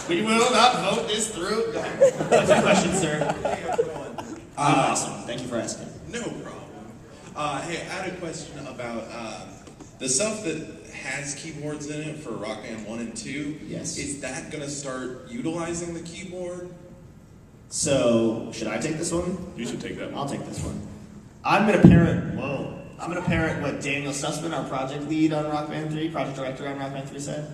We will not vote this through. What's your question, sir? Awesome. Thank you for asking. No problem. Hey, I had a question about the stuff that has keyboards in it for Rock Band 1 and 2. Yes. Is that going to start utilizing the keyboard? So, should I take this one? You should take that one. I'll take this one. I'm going to parrot what Daniel Sussman, our project lead on Rock Band 3, project director on Rock Band 3 said.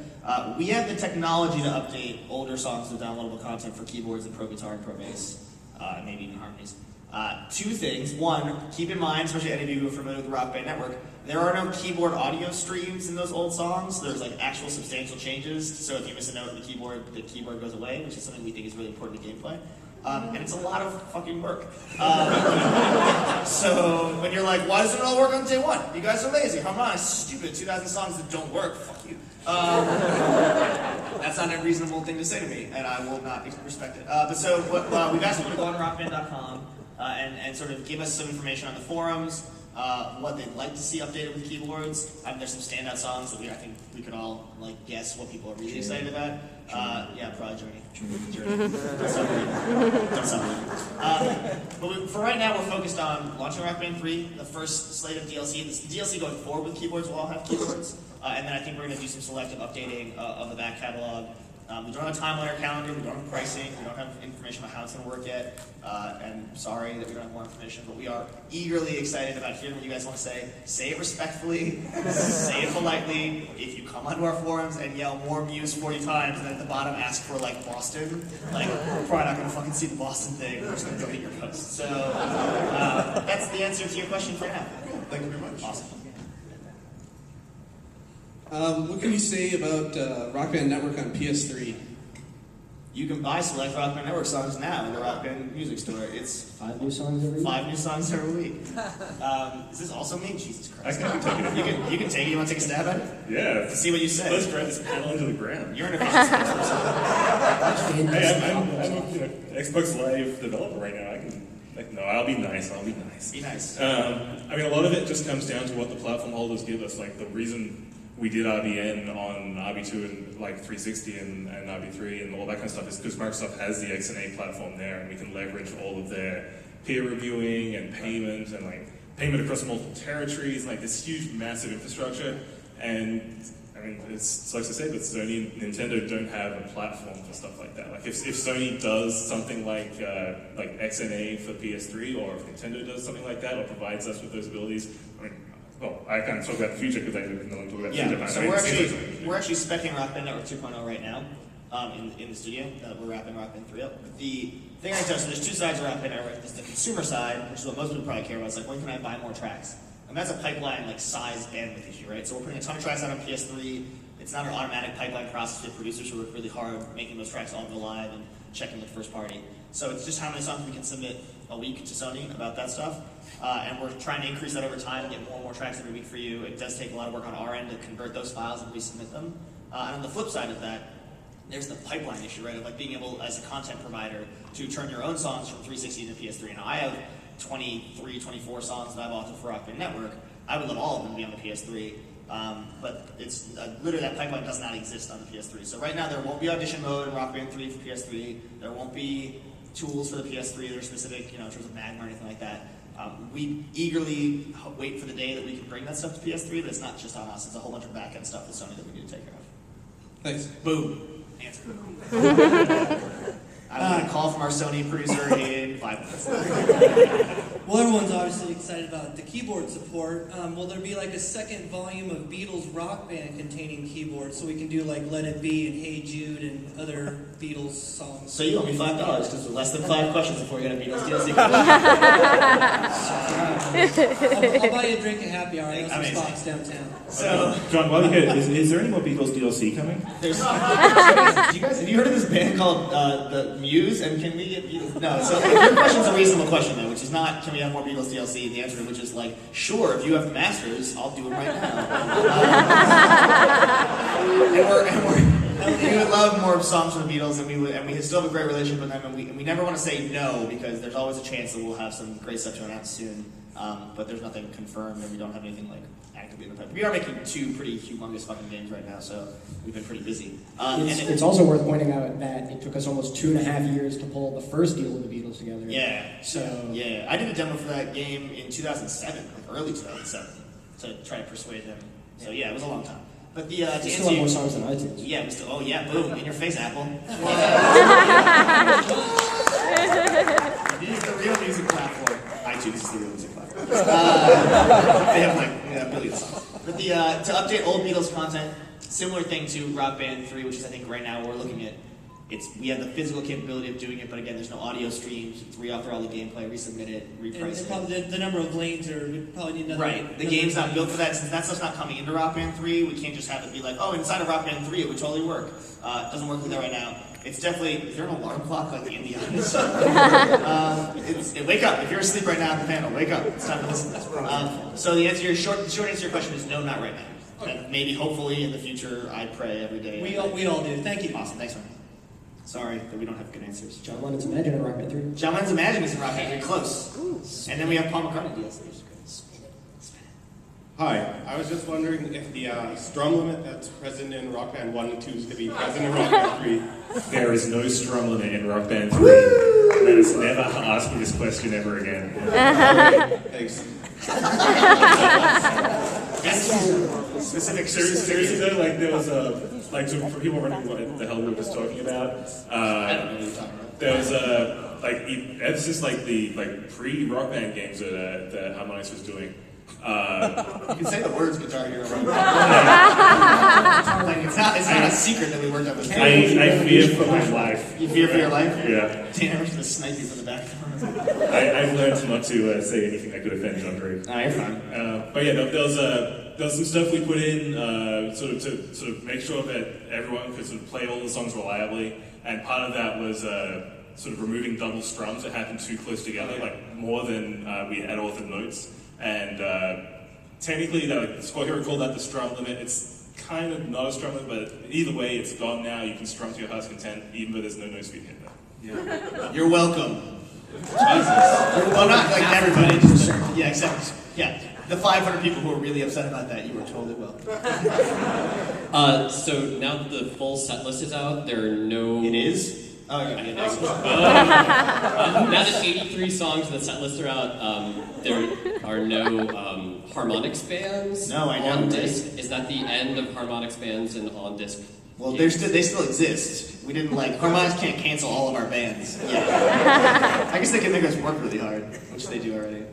We have the technology to update older songs with downloadable content for keyboards and pro guitar and pro bass, and maybe even harmonies. Two things. One, keep in mind, especially any of you who are familiar with the Rock Band Network, there are no keyboard audio streams in those old songs. There's like actual substantial changes. So if you miss a note in the keyboard goes away, which is something we think is really important to gameplay. And it's a lot of fucking work. So when you're like, why does it all work on day one? You guys are lazy. Come on, it's stupid. 2,000 songs that don't work. Fuck you. That's not a reasonable thing to say to me, and I will not respect it. But so we've asked people to go on rockband.com and sort of give us some information on the forums, what they'd like to see updated with keyboards. There's some standout songs that I think we could all like guess what people are really excited about. Yeah, probably Journey. Don't celebrate. But for right now, we're focused on launching Rock Band 3, the first slate of DLC. The DLC going forward with keyboards will all have keyboards. And then I think we're going to do some selective updating of the back catalog. We don't have a timeline or calendar, we don't have pricing, we don't have information about how it's going to work yet. And sorry that we don't have more information, but we are eagerly excited about hearing what you guys want to say. Say it respectfully, say it politely. If you come onto our forums and yell more Muse 40 times and then at the bottom ask for like Boston, like we're probably not going to fucking see the Boston thing, we're just going to delete your post. So that's the answer to your question for now. Thank you very much. Awesome. What can you say about Rock Band Network on PS3? You can buy select Rock Band Network songs now in the Rock Band music store. It's 5 new songs every week? 5 new songs every week. Is this also me? Jesus Christ. I can take it. You can take it. You want to take a stab at it? Yeah. To see what you say. Let's drive this panel into the ground. You're an efficient spokesperson. Hey, I'm a Xbox Live developer right now. No, I'll be nice. Be nice. I mean, a lot of it just comes down to what the platform holders give us. Like the reason we did RBN on RB2 and like 360 and RB3 and all that kind of stuff is because Microsoft has the XNA platform there, and we can leverage all of their peer reviewing and payment and like payment across multiple territories, like this huge, massive infrastructure. And I mean, it sucks to say, but Sony and Nintendo don't have a platform for stuff like that. Like if Sony does something like XNA for PS3, or if Nintendo does something like that, or provides us with those abilities, I mean, well, I can't talk about the future because I don't know talk about the future. So we're actually speccing Rock Band Network 2.0 right now in the studio. We're wrapping Rock Band 3 up. But the thing I tell you, so there's two sides of Rock Band Network. There's the consumer side, which is what most people probably care about. It's like, when can I buy more tracks? And that's a pipeline like size bandwidth issue, right? So we're putting a ton of tracks out on PS3. It's not an automatic pipeline process with producers who work really hard making those tracks all go live and checking with first party. So it's just how many songs we can submit a week to Sony about that stuff. And we're trying to increase that over time and get more and more tracks every week for you. It does take a lot of work on our end to convert those files and resubmit them. And on the flip side of that, there's the pipeline issue, right? Of like being able, as a content provider, to turn your own songs from 360 to PS3. Now I have 23, 24 songs that I've authored for Rock Band Network. I would love all of them to be on the PS3. But it's literally that pipeline does not exist on the PS3. So right now there won't be audition mode in Rock Band 3 for PS3. There won't be tools for the PS3 that are specific, in terms of Magma or anything like that. We eagerly wait for the day that we can bring that stuff to PS3, but it's not just on us. It's a whole bunch of back-end stuff with Sony that we need to take care of. Thanks. Boom. Answer. I'm going to call from our Sony producer in 5 minutes. Well, everyone's obviously excited about the keyboard support. Will there be like a second volume of Beatles Rock Band containing keyboards, so we can do like Let It Be and Hey Jude and other Beatles songs? So you owe me $5 because we're less than 5 questions before you get a Beatles DLC. I'll buy you a drink at happy hour. I know some Amazing. spots downtown. So, John, while you're here, is there any more Beatles DLC coming? have you heard of this band called the Muse? And can we get Beatles? No. So your question's a reasonable question though, which is not can we have more Beatles DLC? The answer to which is like, sure, if you have the masters, I'll do them right now. We would love more songs from the Beatles, and we still have a great relationship with them, and we never want to say no because there's always a chance that we'll have some great stuff to announce soon. but there's nothing confirmed, and we don't have anything like actively in the pipe. We are making 2 pretty humongous fucking games right now, so we've been pretty busy. It's also worth pointing out that it took us almost 2.5 years to pull the first deal with the Beatles together. Yeah. So yeah, I did a demo for that game in 2007, like early 2007, to try to persuade them. So yeah, it was a long time. But the to we answer still have you- more songs than iTunes. Yeah, we still. Oh yeah, boom, in your face, Apple. It is the real music platform. iTunes is the real music platform. They have like billions of songs. But the to update old Beatles content, similar thing to Rock Band 3, which is I think right now we're looking at. We have the physical capability of doing it, but again, there's no audio streams. Re-author all the gameplay, resubmit it, And reprice it. probably the number of lanes we probably need another. Right. The another game's not lane. built for that. Since that stuff's not coming into Rock Band 3, we can't just have it be like, oh, inside of Rock Band 3 it would totally work. It doesn't work like that right now. It's definitely, is there an alarm clock like in the audience? Wake up. If you're asleep right now at the panel, wake up. It's time to listen. So the short answer to your question is no, not right now. And maybe, hopefully, in the future, I pray every day. We all do. Thank you. Awesome. Thanks, man. Sorry that we don't have good answers. John Lennon's Imagine in Rock Band 3. John Lennon's Imagine is in Rock Band 3. Close. And then we have Paul McCartney DLC. Hi, I was just wondering if the strum limit that's present in Rock Band 1 and 2 is going to be present in Rock Band 3. There is no strum limit in Rock Band 3. Let us never ask me this question ever again. Thanks. Specific. Seriously though, like there was so for people wondering what the hell we were just talking about, I don't know what you're talking about. there was ever since like the pre-Rock Band games that Harmonix was doing. You can say the words Guitar Hero. Like it's not a secret that we worked on this. I fear for my life. You fear for your life? Yeah. Damn, I'm just gonna snipe you from the back. I've learned not to say anything that could offend John Drake. Nah, you're fine. But yeah, there was some stuff we put in to make sure that everyone could sort of play all the songs reliably, and part of that was sort of removing double strums that happened too close together, like more than we had authored notes. And technically, Squad Hero called that the strum limit. It's kind of not a strum limit, but either way, it's gone now. You can strum to your heart's content, even though there's no notes being hit there. Yeah. You're welcome. Jesus. Well, not like everybody. Yeah, except the 500 people who are really upset about that. You were totally welcome. So now that the full set list is out, there are no. It is. Oh yeah. Now that 83 songs in the set list are out, there are no Harmonix bands No, I know, on right? disc. Is that the end of Harmonix bands and on disc? Well, they still exist. We didn't Harmonix can't cancel all of our bands. Yeah. I guess they can make us work really hard, which they do already.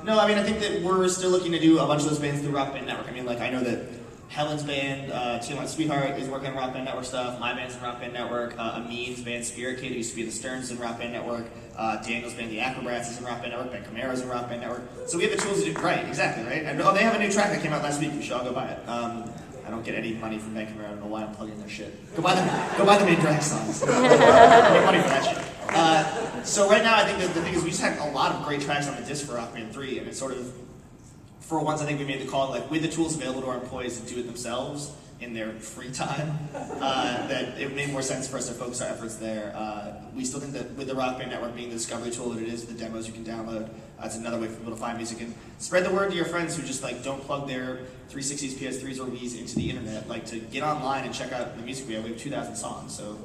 No, I mean I think that we're still looking to do a bunch of those bands through Rock Band Network. I mean, I know that Helen's band, Tiamat Sweetheart, is working on Rock Band Network stuff. My band's in Rock Band Network. Amin's band, Spirit Kid, who used to be in the Stearns, in Rock Band Network. Daniel's band, The Acrobats, is in Rock Band Network. Ben Camara's in Rock Band Network. So we have the tools to do. Right, exactly, right? And they have a new track that came out last week. You should all go buy it. I don't get any money from Ben Camara. I don't know why I'm plugging their shit. Go buy the main drag songs. Make money for that shit. So right now, I think that the thing is we just had a lot of great tracks on the disc for Rock Band 3, and it's sort of, for once, I think we made the call, with the tools available to our employees to do it themselves in their free time, that it made more sense for us to focus our efforts there. We still think that with the Rock Band Network being the discovery tool that it is, the demos you can download, it's another way for people to find music, and spread the word to your friends who just don't plug their 360s, PS3s, or Wii's into the internet, to get online and check out the music we have. We have 2,000 songs, so.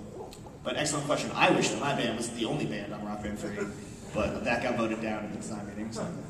But excellent question. I wish that my band was the only band on Rock Band 3, but that got voted down in the design meeting, so.